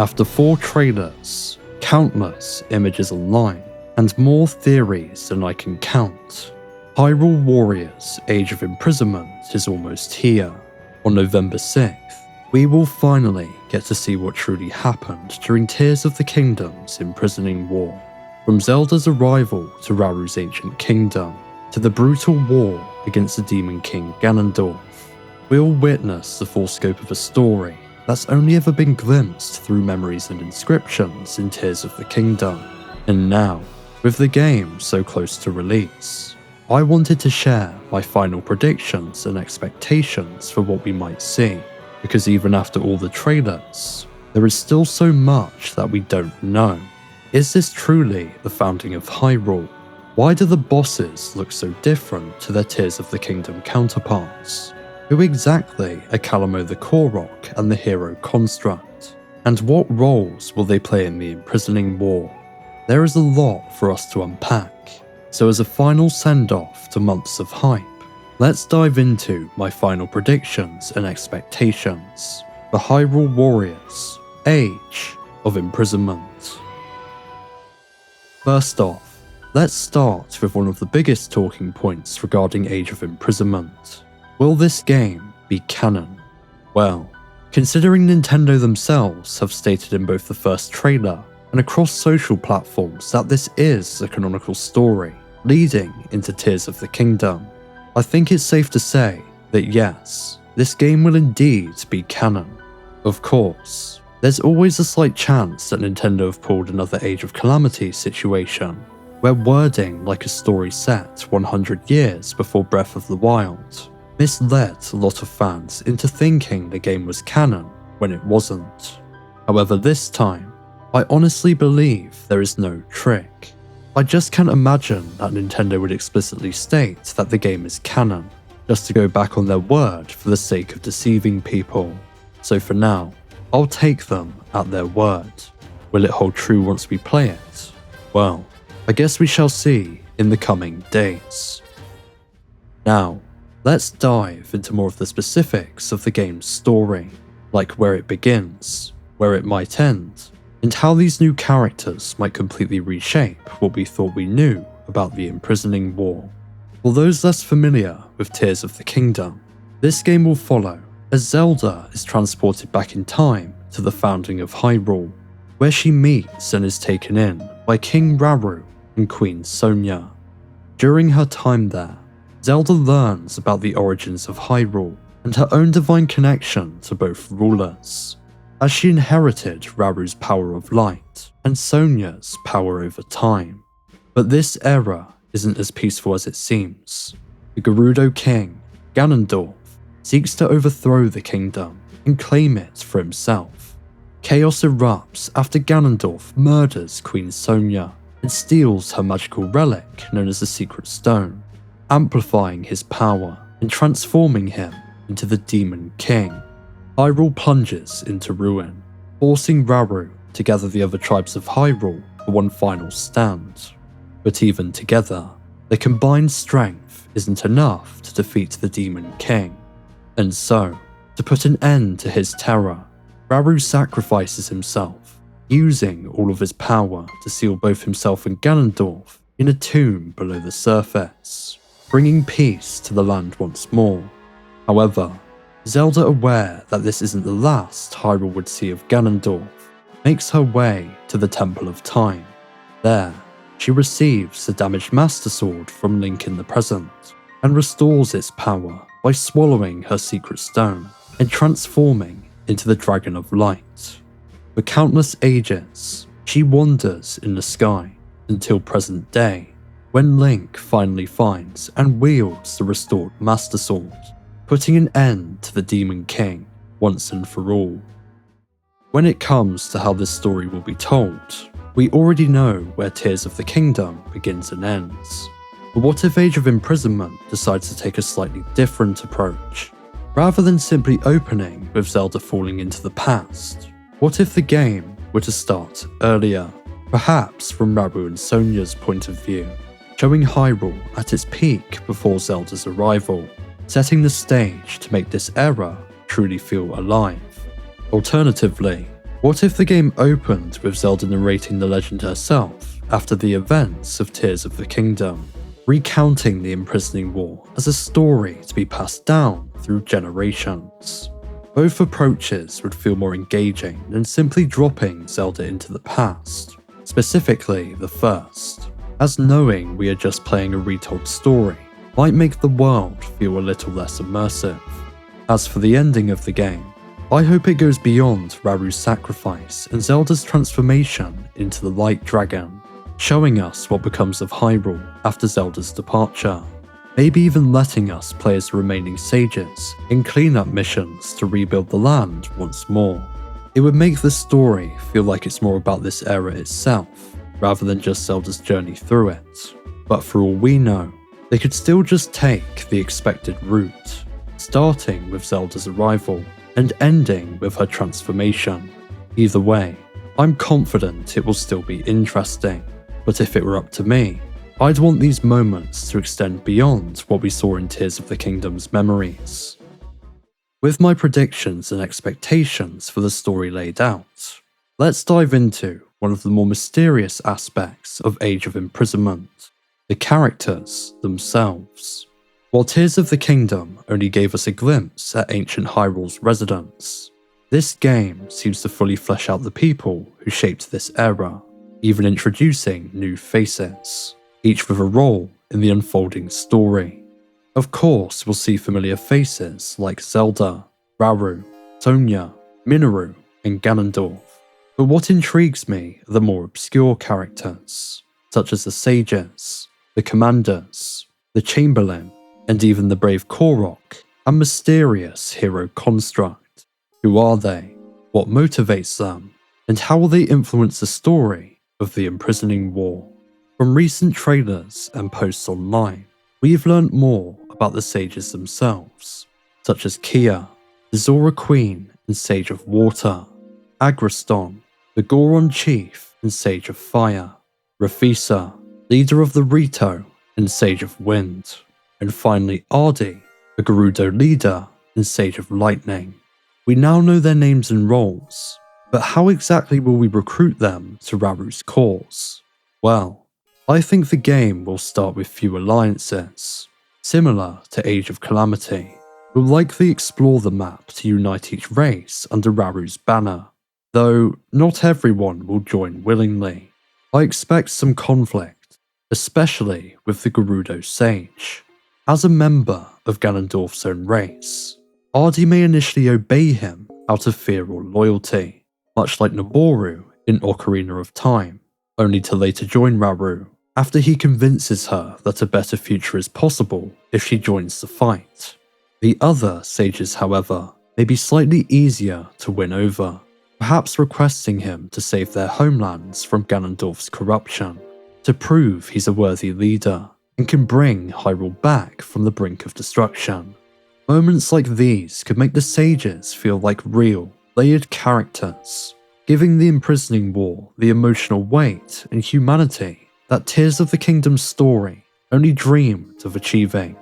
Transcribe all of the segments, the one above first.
After 4 trailers, countless images online, and more theories than I can count, Hyrule Warriors Age of Imprisonment is almost here. On November 6th, we will finally get to see what truly happened during Tears of the Kingdom's Imprisoning War. From Zelda's arrival to Rauru's ancient kingdom, to the brutal war against the Demon King Ganondorf, we'll witness the full scope of a story that's only ever been glimpsed through memories and inscriptions in Tears of the Kingdom. And now, with the game so close to release, I wanted to share my final predictions and expectations for what we might see, because even after all the trailers, there is still so much that we don't know. Is this truly the founding of Hyrule? Why do the bosses look so different to their Tears of the Kingdom counterparts? Who exactly are Calamo the Korok and the Hero Construct? And what roles will they play in the Imprisoning War? There is a lot for us to unpack, so as a final send-off to months of hype, let's dive into my final predictions and expectations for Hyrule Warriors Age of Imprisonment. First off, let's start with one of the biggest talking points regarding Age of Imprisonment. Will this game be canon? Well, considering Nintendo themselves have stated in both the first trailer and across social platforms that this is a canonical story leading into Tears of the Kingdom, I think it's safe to say that yes, this game will indeed be canon. Of course, there's always a slight chance that Nintendo have pulled another Age of Calamity situation, where wording like a story set 100 years before Breath of the Wild misled a lot of fans into thinking the game was canon when it wasn't. However, this time, I honestly believe there is no trick. I just can't imagine that Nintendo would explicitly state that the game is canon, just to go back on their word for the sake of deceiving people. So for now, I'll take them at their word. Will it hold true once we play it? Well, I guess we shall see in the coming days. Now, let's dive into more of the specifics of the game's story, like where it begins, where it might end, and how these new characters might completely reshape what we thought we knew about the Imprisoning War. For those less familiar with Tears of the Kingdom, this game will follow as Zelda is transported back in time to the founding of Hyrule, where she meets and is taken in by King Rauru and Queen Sonia. During her time there, Zelda learns about the origins of Hyrule and her own divine connection to both rulers, as she inherited Rauru's power of light and Sonia's power over time. But this era isn't as peaceful as it seems. The Gerudo King, Ganondorf, seeks to overthrow the kingdom and claim it for himself. Chaos erupts after Ganondorf murders Queen Sonia and steals her magical relic known as the Secret Stone, amplifying his power and transforming him into the Demon King. Hyrule plunges into ruin, forcing Rauru to gather the other tribes of Hyrule for one final stand. But even together, their combined strength isn't enough to defeat the Demon King. And so, to put an end to his terror, Rauru sacrifices himself, using all of his power to seal both himself and Ganondorf in a tomb below the surface, bringing peace to the land once more. However, Zelda, aware that this isn't the last Hyrule would see of Ganondorf, makes her way to the Temple of Time. There, she receives the damaged Master Sword from Link in the present, and restores its power by swallowing her secret stone and transforming into the Dragon of Light. For countless ages, she wanders in the sky until present day, when Link finally finds and wields the restored Master Sword, putting an end to the Demon King once and for all. When it comes to how this story will be told, we already know where Tears of the Kingdom begins and ends. But what if Age of Imprisonment decides to take a slightly different approach? Rather than simply opening with Zelda falling into the past, what if the game were to start earlier, perhaps from Rauru and Sonia's point of view, showing Hyrule at its peak before Zelda's arrival, setting the stage to make this era truly feel alive? Alternatively, What if the game opened with Zelda narrating the legend herself after the events of Tears of the Kingdom, recounting the Imprisoning War as a story to be passed down through generations? Both approaches would feel more engaging than simply dropping Zelda into the past, specifically the first, as knowing we are just playing a retold story might make the world feel a little less immersive. As for the ending of the game, I hope it goes beyond Rauru's sacrifice and Zelda's transformation into the Light Dragon, showing us what becomes of Hyrule after Zelda's departure, maybe even letting us play as the remaining sages in cleanup missions to rebuild the land once more. It would make the story feel like it's more about this era itself, rather than just Zelda's journey through it. But for all we know, they could still just take the expected route, starting with Zelda's arrival and ending with her transformation. Either way, I'm confident it will still be interesting, but if it were up to me, I'd want these moments to extend beyond what we saw in Tears of the Kingdom's memories. With my predictions and expectations for the story laid out, let's dive into one of the more mysterious aspects of Age of Imprisonment, the characters themselves. While Tears of the Kingdom only gave us a glimpse at ancient Hyrule's residents, this game seems to fully flesh out the people who shaped this era, even introducing new faces, each with a role in the unfolding story. Of course, we'll see familiar faces like Zelda, Rauru, Sonia, Minoru, and Ganondorf, but what intrigues me are the more obscure characters, such as the sages, the commanders, the chamberlain, and even the brave Korok, a mysterious hero construct. Who are they? What motivates them? And how will they influence the story of the Imprisoning War? From recent trailers and posts online, we've learned more about the sages themselves, such as Kia, the Zora Queen and Sage of Water, Agriston, the Goron Chief and Sage of Fire, Rafisa, leader of the Rito and Sage of Wind, and finally Ardi, a Gerudo leader and Sage of Lightning. We now know their names and roles, but how exactly will we recruit them to Rauru's cause? Well, I think the game will start with few alliances, similar to Age of Calamity. We'll likely explore the map to unite each race under Rauru's banner, though not everyone will join willingly. I expect some conflict, especially with the Gerudo Sage. As a member of Ganondorf's own race, Ardi may initially obey him out of fear or loyalty, much like Noboru in Ocarina of Time, only to later join Rauru after he convinces her that a better future is possible if she joins the fight. The other sages, however, may be slightly easier to win over, perhaps requesting him to save their homelands from Ganondorf's corruption, to prove he's a worthy leader and can bring Hyrule back from the brink of destruction. Moments like these could make the sages feel like real, layered characters, giving the Imprisoning War the emotional weight and humanity that Tears of the Kingdom's story only dreamed of achieving.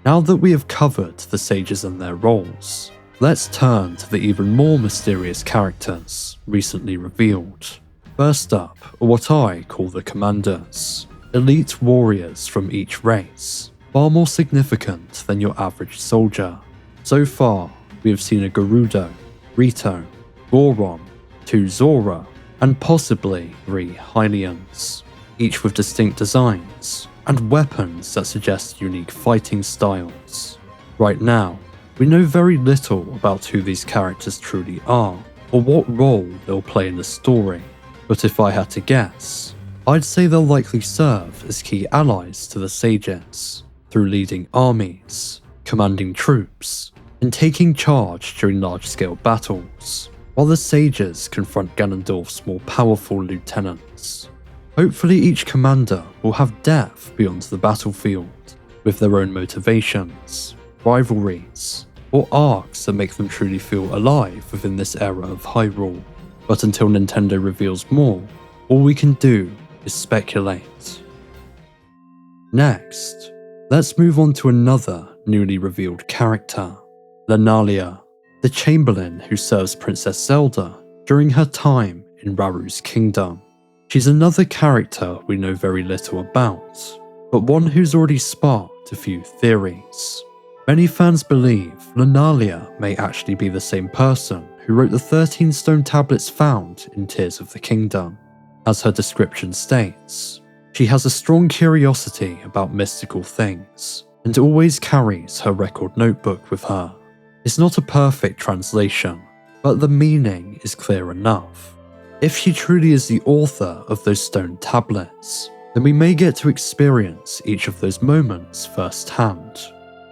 Now that we have covered the sages and their roles, let's turn to the even more mysterious characters recently revealed. First up are what I call the commanders. Elite warriors from each race, far more significant than your average soldier. So far, we have seen a Gerudo, Rito, Goron, 2 Zora, and possibly 3 Hylians, each with distinct designs and weapons that suggest unique fighting styles. Right now, we know very little about who these characters truly are, or what role they'll play in the story, but if I had to guess, I'd say they'll likely serve as key allies to the sages, through leading armies, commanding troops, and taking charge during large-scale battles, while the sages confront Ganondorf's more powerful lieutenants. Hopefully each commander will have depth beyond the battlefield, with their own motivations, rivalries, or arcs that make them truly feel alive within this era of Hyrule. But until Nintendo reveals more, all we can do is speculate. Next, let's move on to another newly revealed character, Lenalia, the Chamberlain who serves Princess Zelda during her time in Rauru's kingdom. She's another character we know very little about, but one who's already sparked a few theories. Many fans believe Lenalia may actually be the same person who wrote the 13 stone tablets found in Tears of the Kingdom. As her description states, she has a strong curiosity about mystical things and always carries her record notebook with her. It's not a perfect translation, but the meaning is clear enough. If she truly is the author of those stone tablets, then we may get to experience each of those moments firsthand,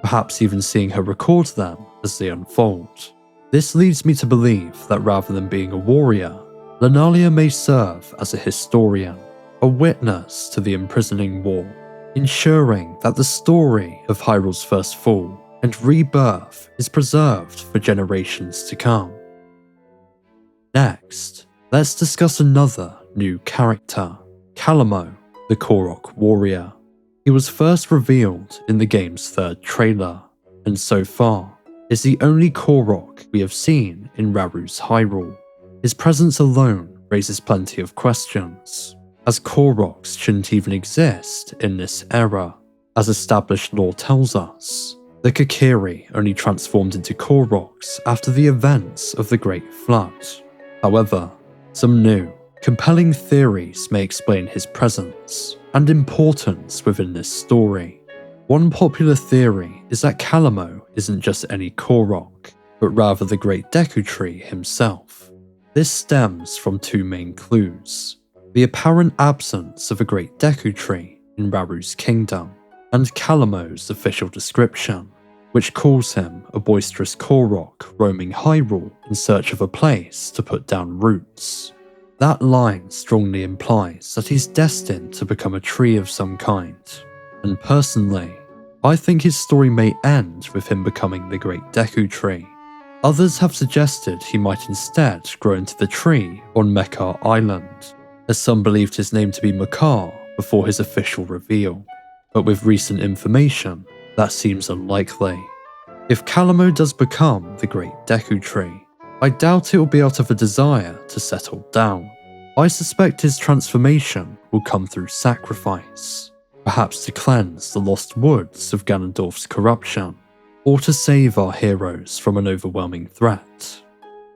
perhaps even seeing her record them as they unfold. This leads me to believe that rather than being a warrior, Lenalia may serve as a historian, a witness to the Imprisoning War, ensuring that the story of Hyrule's first fall and rebirth is preserved for generations to come. Next, let's discuss another new character, Calamo, the Korok warrior. He was first revealed in the game's third trailer, and so far is the only Korok we have seen in Rauru's Hyrule. His presence alone raises plenty of questions, as Koroks shouldn't even exist in this era. As established lore tells us, the Kokiri only transformed into Koroks after the events of the Great Flood. However, some new, compelling theories may explain his presence and importance within this story. One popular theory is that Calamo isn't just any Korok, but rather the Great Deku Tree himself. This stems from two main clues: the apparent absence of a Great Deku Tree in Rauru's kingdom, and Calamo's official description, which calls him a boisterous Korok roaming Hyrule in search of a place to put down roots. That line strongly implies that he's destined to become a tree of some kind, and personally, I think his story may end with him becoming the Great Deku Tree. Others have suggested he might instead grow into the tree on Mekar Island, as some believed his name to be Mekar before his official reveal, but with recent information, that seems unlikely. If Calamo does become the Great Deku Tree, I doubt it will be out of a desire to settle down. I suspect his transformation will come through sacrifice, perhaps to cleanse the lost woods of Ganondorf's corruption, or to save our heroes from an overwhelming threat.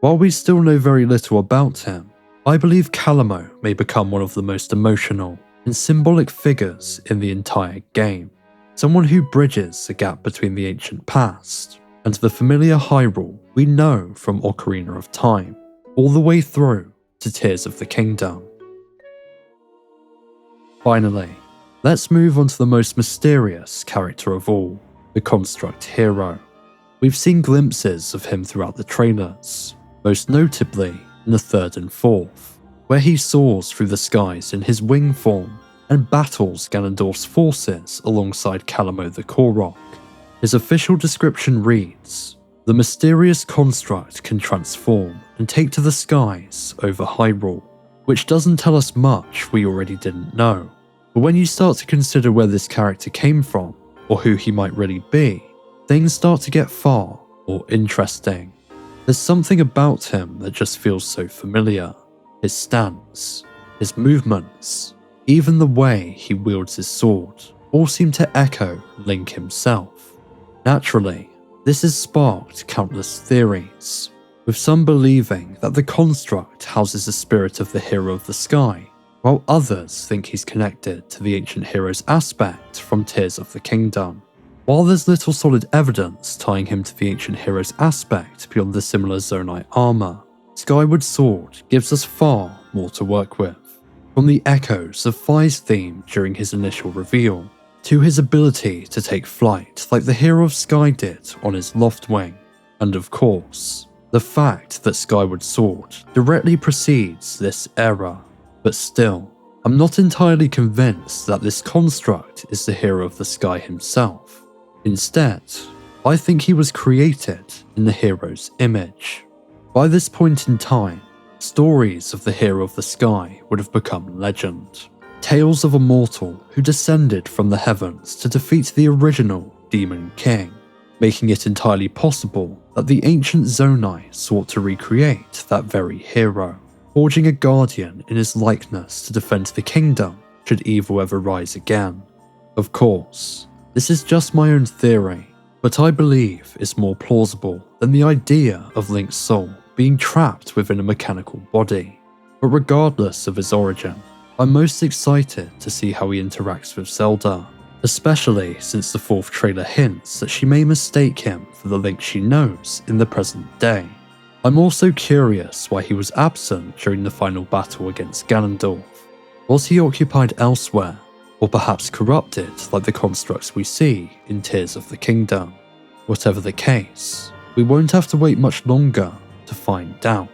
While we still know very little about him, I believe Calamo may become one of the most emotional and symbolic figures in the entire game, someone who bridges the gap between the ancient past and the familiar Hyrule we know from Ocarina of Time, all the way through to Tears of the Kingdom. Finally, let's move on to the most mysterious character of all, the Construct hero. We've seen glimpses of him throughout the trailers, most notably in the third and fourth, where he soars through the skies in his wing form and battles Ganondorf's forces alongside Calamo the Korok. His official description reads, "The mysterious construct can transform and take to the skies over Hyrule," which doesn't tell us much we already didn't know. But when you start to consider where this character came from, or who he might really be, things start to get far more interesting. There's something about him that just feels so familiar. His stance, his movements, even the way he wields his sword, all seem to echo Link himself. Naturally, this has sparked countless theories, with some believing that the construct houses the spirit of the hero of the sky, while others think he's connected to the ancient hero's aspect from Tears of the Kingdom. While there's little solid evidence tying him to the ancient hero's aspect beyond the similar Zonite armor, Skyward Sword gives us far more to work with. From the echoes of Fi's theme during his initial reveal, to his ability to take flight like the hero of Sky did on his Loftwing, and of course, the fact that Skyward Sword directly precedes this era. But still, I'm not entirely convinced that this construct is the hero of the sky himself. Instead, I think he was created in the hero's image. By this point in time, stories of the hero of the sky would have become legend. Tales of a mortal who descended from the heavens to defeat the original Demon King. making it entirely possible that the ancient Zonai sought to recreate that very hero, forging a guardian in his likeness to defend the kingdom should evil ever rise again. Of course, this is just my own theory, but I believe it's more plausible than the idea of Link's soul being trapped within a mechanical body. But regardless of his origin, I'm most excited to see how he interacts with Zelda, especially since the 4th trailer hints that she may mistake him for the Link she knows in the present day. I'm also curious why he was absent during the final battle against Ganondorf. Was he occupied elsewhere, or perhaps corrupted like the constructs we see in Tears of the Kingdom? Whatever the case, we won't have to wait much longer to find out.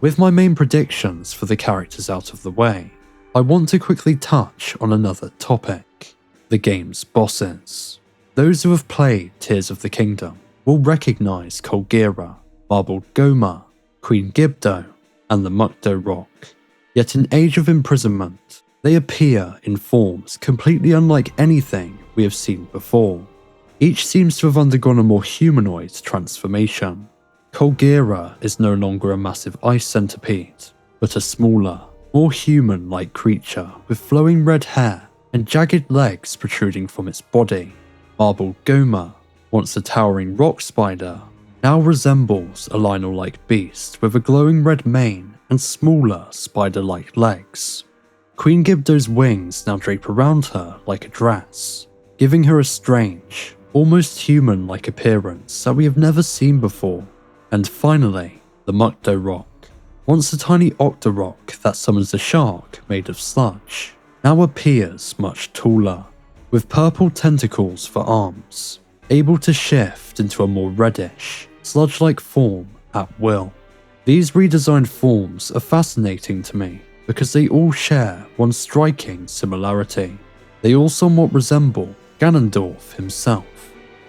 With my main predictions for the characters out of the way, I want to quickly touch on another topic: the game's bosses. Those who have played Tears of the Kingdom will recognise Colgira, Marbled Goma, Queen Gibdo, and the Mukdo Rock. Yet in Age of Imprisonment, they appear in forms completely unlike anything we have seen before. Each seems to have undergone a more humanoid transformation. Colgira is no longer a massive ice centipede, but a smaller, more human-like creature with flowing red hair and jagged legs protruding from its body. Marbled Goma, once a towering rock spider, now resembles a Lionel-like beast with a glowing red mane and smaller spider-like legs. Queen Gibdo's wings now drape around her like a dress, giving her a strange, almost human-like appearance that we have never seen before. And finally, the Mukdo Rock, once a tiny octorock that summons a shark made of sludge, now appears much taller, with purple tentacles for arms, able to shift into a more reddish, sludge-like form at will. These redesigned forms are fascinating to me because they all share one striking similarity. They all somewhat resemble Ganondorf himself.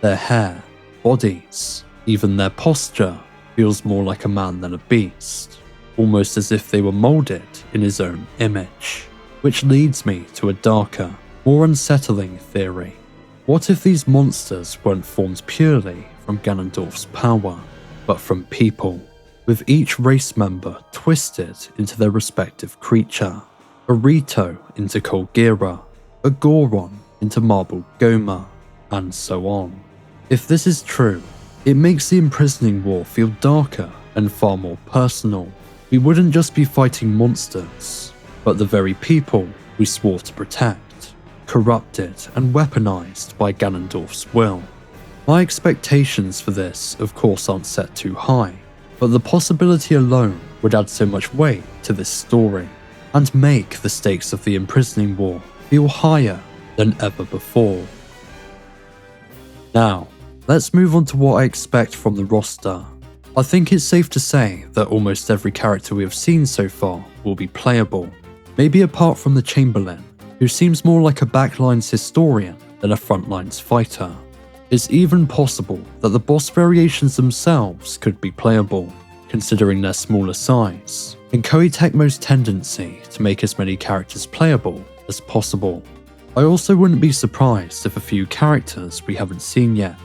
Their hair, bodies, even their posture feels more like a man than a beast, almost as if they were moulded in his own image. Which leads me to a darker, more unsettling theory. What if these monsters weren't formed purely from Ganondorf's power, but from people, with each race member twisted into their respective creature? A Rito into Colgira, a Goron into Marbled Goma, and so on. If this is true, it makes the Imprisoning War feel darker and far more personal. We wouldn't just be fighting monsters, but the very people we swore to protect, corrupted and weaponized by Ganondorf's will. My expectations for this, of course, aren't set too high, but the possibility alone would add so much weight to this story, and make the stakes of the Imprisoning War feel higher than ever before. Now, let's move on to what I expect from the roster. I think it's safe to say that almost every character we have seen so far will be playable, maybe apart from the Chamberlain, who seems more like a backlines historian than a frontlines fighter. It's even possible that the boss variations themselves could be playable, considering their smaller size, and Koei Tecmo's tendency to make as many characters playable as possible. I also wouldn't be surprised if a few characters we haven't seen yet,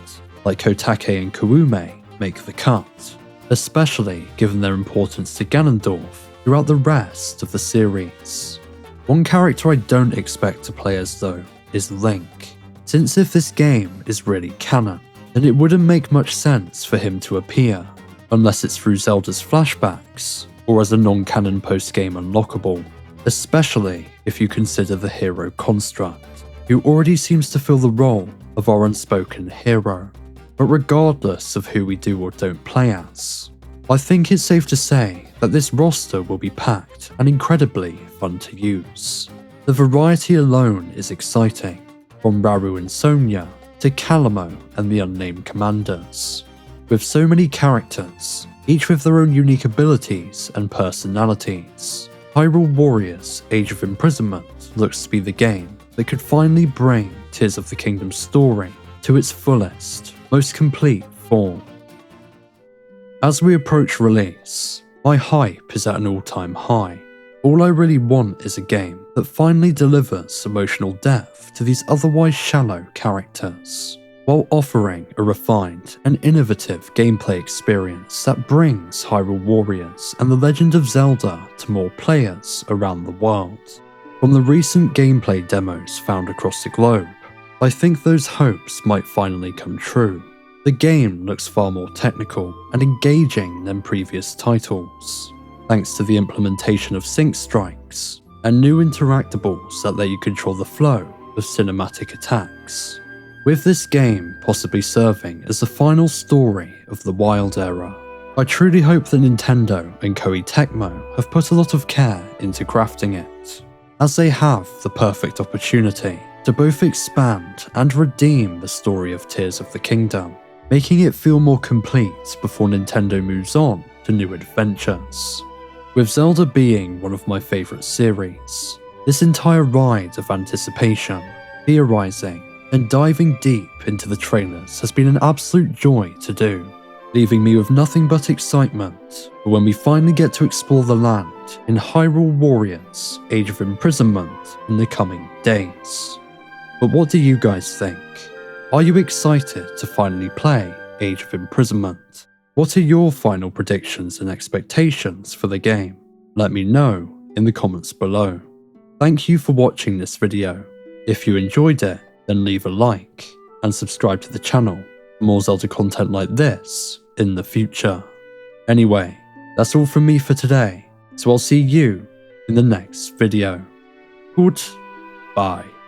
like Kotake and Kuume, make the cut, especially given their importance to Ganondorf throughout the rest of the series. One character I don't expect to play as though is Link, since if this game is really canon, then it wouldn't make much sense for him to appear, unless it's through Zelda's flashbacks, or as a non-canon post-game unlockable, especially if you consider the hero construct, who already seems to fill the role of our unspoken hero. But regardless of who we do or don't play as, I think it's safe to say that this roster will be packed and incredibly fun to use. The variety alone is exciting, from Rauru and Sonia to Calamo and the unnamed commanders. With so many characters, each with their own unique abilities and personalities, Hyrule Warriors Age of Imprisonment looks to be the game that could finally bring Tears of the Kingdom story to its fullest, most complete form. As we approach release, my hype is at an all-time high. All I really want is a game that finally delivers emotional depth to these otherwise shallow characters. while offering a refined and innovative gameplay experience that brings Hyrule Warriors and The Legend of Zelda to more players around the world. From the recent gameplay demos found across the globe, I think those hopes might finally come true. The game looks far more technical and engaging than previous titles, thanks to the implementation of sync strikes and new interactables that let you control the flow of cinematic attacks. With this game possibly serving as the final story of the Wild Era, I truly hope that Nintendo and Koei Tecmo have put a lot of care into crafting it, as they have the perfect opportunity to both expand and redeem the story of Tears of the Kingdom, making it feel more complete before Nintendo moves on to new adventures. With Zelda being one of my favourite series, this entire ride of anticipation, theorising, and diving deep into the trailers has been an absolute joy to do, leaving me with nothing but excitement for when we finally get to explore the land in Hyrule Warriors Age of Imprisonment in the coming days. But what do you guys think? Are you excited to finally play Age of Imprisonment? What are your final predictions and expectations for the game? Let me know in the comments below. Thank you for watching this video. If you enjoyed it, then leave a like and subscribe to the channel for more Zelda content like this in the future. Anyway, that's all from me for today, so I'll see you in the next video. Goodbye.